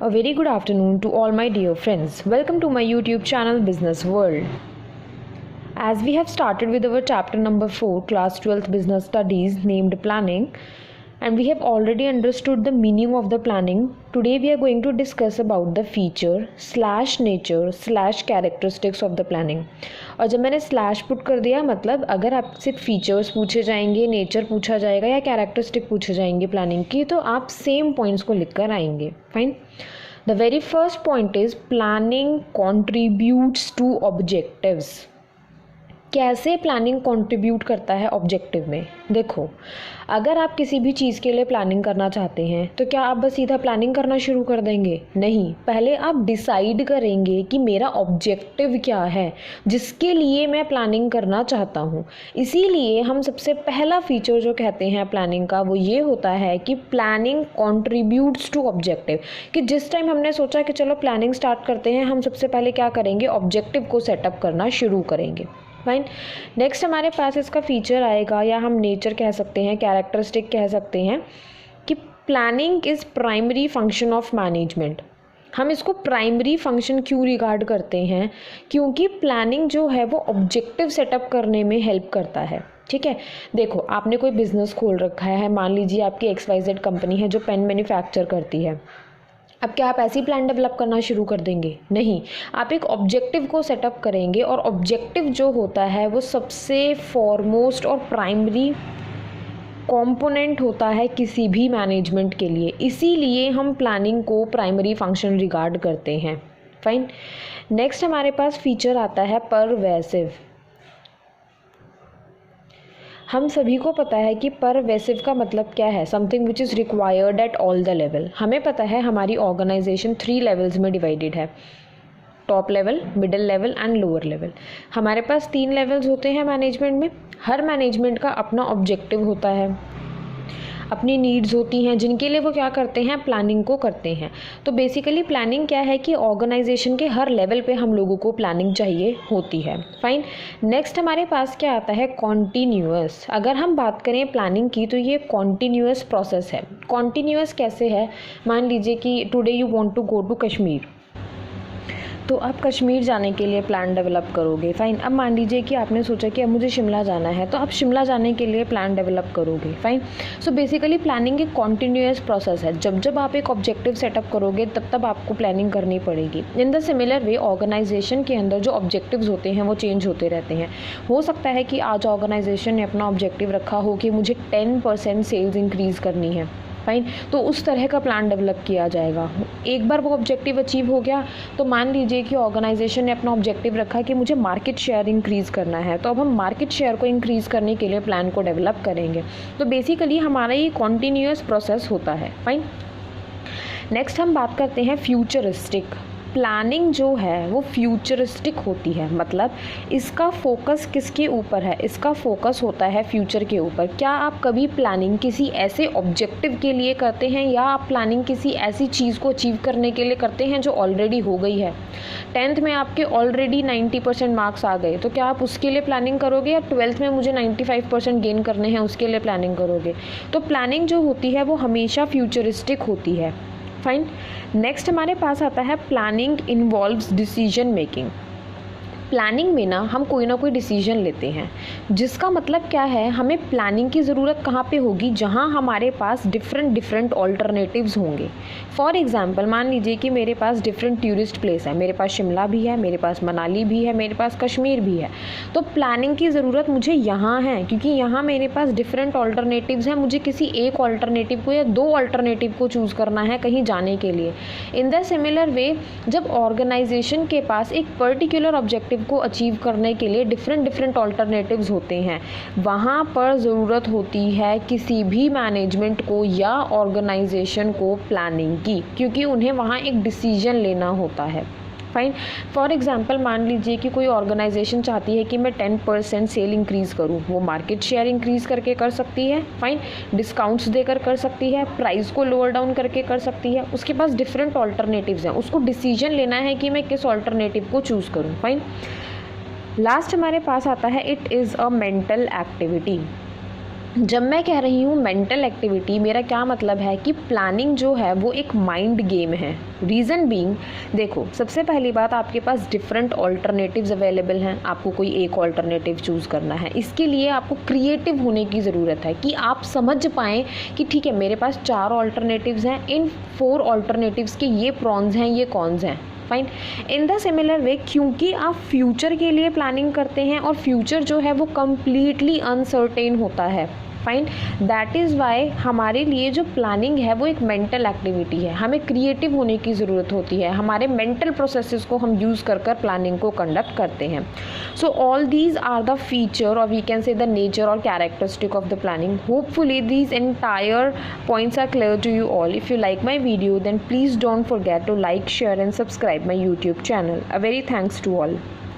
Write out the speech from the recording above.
A very good afternoon to all my dear friends. Welcome to my YouTube channel Business World. As we have started with our chapter number 4, class 12th business studies named planning, and we have already understood the meaning of the planning, today we are going to discuss about the feature / nature / characteristics of the planning. और जब मैंने slash put कर दिया मतलब अगर आपसे features पूछे जाएंगे, नेचर पूछा जाएगा या कैरेक्टरिस्टिक पूछे जाएंगे प्लानिंग की, तो आप सेम पॉइंट्स को लिख कर आएंगे. Fine. The very first point is planning contributes to objectives. कैसे प्लानिंग कंट्रीब्यूट करता है ऑब्जेक्टिव में? देखो, अगर आप किसी भी चीज़ के लिए प्लानिंग करना चाहते हैं तो क्या आप बस सीधा प्लानिंग करना शुरू कर देंगे? नहीं, पहले आप डिसाइड करेंगे कि मेरा ऑब्जेक्टिव क्या है जिसके लिए मैं प्लानिंग करना चाहता हूँ. इसीलिए हम सबसे पहला फीचर जो कहते हैं प्लानिंग का वो ये होता है कि प्लानिंग कॉन्ट्रीब्यूट्स टू ऑब्जेक्टिव. कि जिस टाइम हमने सोचा कि चलो प्लानिंग स्टार्ट करते हैं, हम सबसे पहले क्या करेंगे? ऑब्जेक्टिव को सेटअप करना शुरू करेंगे. फाइन. नेक्स्ट हमारे पास इसका फीचर आएगा या हम नेचर कह सकते हैं, कैरेक्टरिस्टिक कह सकते हैं कि planning is primary function of management. हम इसको प्राइमरी फंक्शन क्यों रिगार्ड करते हैं? क्योंकि प्लानिंग जो है वो ऑब्जेक्टिव सेटअप करने में हेल्प करता है. ठीक है, देखो आपने कोई बिजनेस खोल रखा है, मान लीजिए आपकी XYZ कंपनी है जो पेन मैन्युफैक्चर करती है. अब क्या आप ऐसी प्लान डेवलप करना शुरू कर देंगे? नहीं, आप एक ऑब्जेक्टिव को सेटअप करेंगे और ऑब्जेक्टिव जो होता है वो सबसे फॉरमोस्ट और प्राइमरी कंपोनेंट होता है किसी भी मैनेजमेंट के लिए. इसीलिए हम प्लानिंग को प्राइमरी फंक्शन रिगार्ड करते हैं. फाइन. नेक्स्ट हमारे पास फीचर आता है परवेसिव. हम सभी को पता है कि परवेसिव का मतलब क्या है? Something which is required at all the level. हमें पता है हमारी ऑर्गेनाइजेशन 3 लेवल्स में डिवाइडेड है. Top level, middle level and lower level. हमारे पास 3 लेवल्स होते हैं मैनेजमेंट में. हर मैनेजमेंट का अपना ऑब्जेक्टिव होता है, अपनी नीड्स होती हैं जिनके लिए वो क्या करते हैं? प्लानिंग को करते हैं. तो बेसिकली प्लानिंग क्या है कि ऑर्गेनाइजेशन के हर लेवल पे हम लोगों को प्लानिंग चाहिए होती है. फाइन. नेक्स्ट हमारे पास क्या आता है? कॉन्टीन्यूअस. अगर हम बात करें प्लानिंग की तो ये कॉन्टीन्यूअस प्रोसेस है. कॉन्टीन्यूअस कैसे है? मान लीजिए कि today you want to go to Kashmir, तो आप कश्मीर जाने के लिए प्लान डेवलप करोगे. फाइन. अब मान लीजिए कि आपने सोचा कि अब मुझे शिमला जाना है, तो आप शिमला जाने के लिए प्लान डेवलप करोगे. फाइन. सो बेसिकली प्लानिंग एक कॉन्टीन्यूअस प्रोसेस है. जब जब आप एक ऑब्जेक्टिव सेटअप करोगे तब तब आपको प्लानिंग करनी पड़ेगी. In the similar way organization के अंदर जो ऑब्जेक्टिव्स होते हैं वो चेंज होते रहते हैं. हो सकता है कि आज ऑर्गेनाइजेशन ने अपना ऑब्जेक्टिव रखा हो कि मुझे 10% सेल्स इंक्रीज़ करनी है. फाइन. तो उस तरह का प्लान डेवलप किया जाएगा. एक बार वो ऑब्जेक्टिव अचीव हो गया तो मान लीजिए कि ऑर्गेनाइजेशन ने अपना ऑब्जेक्टिव रखा कि मुझे मार्केट शेयर इंक्रीज़ करना है, तो अब हम मार्केट शेयर को इंक्रीज़ करने के लिए प्लान को डेवलप करेंगे. तो बेसिकली हमारा ये कॉन्टीन्यूअस प्रोसेस होता है. फाइन. नेक्स्ट हम बात करते हैं फ्यूचरिस्टिक. प्लानिंग जो है वो फ्यूचरिस्टिक होती है. मतलब इसका फोकस किसके ऊपर है? इसका फोकस होता है फ्यूचर के ऊपर. क्या आप कभी प्लानिंग किसी ऐसे ऑब्जेक्टिव के लिए करते हैं या आप प्लानिंग किसी ऐसी चीज़ को अचीव करने के लिए करते हैं जो ऑलरेडी हो गई है? 10th में आपके ऑलरेडी 90% मार्क्स आ गए, तो क्या आप उसके लिए प्लानिंग करोगे या 12th में मुझे 95% गेन करने हैं उसके लिए प्लानिंग करोगे? तो प्लानिंग जो होती है वो हमेशा फ्यूचरिस्टिक होती है. फाइन. नेक्स्ट हमारे पास आता है planning involves decision making. Planning में ना हम कोई ना कोई डिसीजन लेते हैं, जिसका मतलब क्या है? हमें प्लानिंग की ज़रूरत कहाँ पे होगी? जहाँ हमारे पास डिफरेंट ऑल्टरनेटिव्स होंगे. फॉर एग्जांपल मान लीजिए कि मेरे पास डिफरेंट टूरिस्ट प्लेस है. मेरे पास शिमला भी है, मेरे पास मनाली भी है, मेरे पास कश्मीर भी है. तो प्लानिंग की ज़रूरत मुझे यहाँ है क्योंकि यहाँ मेरे पास डिफरेंट ऑल्टरनेटिव्स हैं. मुझे किसी एक ऑल्टरनेटिव को या 2 ऑल्टरनेटिव को चूज़ करना है कहीं जाने के लिए. इन द सिमिलर वे जब ऑर्गेनाइजेशन के पास एक पर्टिकुलर ऑब्जेक्टिव को अचीव करने के लिए डिफरेंट ऑल्टरनेटिव्स होते हैं, वहाँ पर ज़रूरत होती है किसी भी मैनेजमेंट को या ऑर्गेनाइजेशन को प्लानिंग की, क्योंकि उन्हें वहाँ एक डिसीजन लेना होता है. फाइन. फॉर एग्जांपल मान लीजिए कि कोई ऑर्गेनाइजेशन चाहती है कि मैं 10% सेल इंक्रीज़ करूं. वो मार्केट शेयर इंक्रीज़ करके कर सकती है. फाइन. डिस्काउंट्स देकर कर सकती है, प्राइस को लोअर डाउन करके कर सकती है. उसके पास डिफरेंट ऑल्टरनेटिव्स हैं, उसको डिसीजन लेना है कि मैं किस ऑल्टरनेटिव को चूज़ करूँ. फाइन. लास्ट हमारे पास आता है it is a mental activity. जब मैं कह रही हूँ मेंटल एक्टिविटी, मेरा क्या मतलब है कि प्लानिंग जो है वो एक माइंड गेम है। रीज़न बीइंग, देखो सबसे पहली बात, आपके पास डिफरेंट ऑल्टरनेटिव्स अवेलेबल हैं, आपको कोई एक ऑल्टरनेटिव चूज़ करना है। इसके लिए आपको क्रिएटिव होने की ज़रूरत है कि आप समझ पाएँ कि ठीक है मेरे पास 4 ऑल्टरनेटिव्स हैं, इन 4 ऑल्टरनेटिव्स के ये प्रॉन्स हैं, ये कॉन्स हैं। फाइन। इन द सिमिलर वे, क्योंकि आप फ्यूचर के लिए प्लानिंग करते हैं और फ्यूचर जो है वो कम्प्लीटली अनसर्टेन होता है। फाइन। दैट इज़ वाई हमारे लिए जो प्लानिंग है वो एक मेंटल एक्टिविटी है। हमें क्रिएटिव होने की ज़रूरत होती है, हमारे मेंटल प्रोसेसेस को हम यूज़ कर कर प्लानिंग को कंडक्ट करते हैं। So all these are the feature और we can say the nature और characteristic of the planning. Hopefully these entire points are clear to you all. If you like my video, then please don't forget to like, share and subscribe my YouTube channel. A very thanks to all.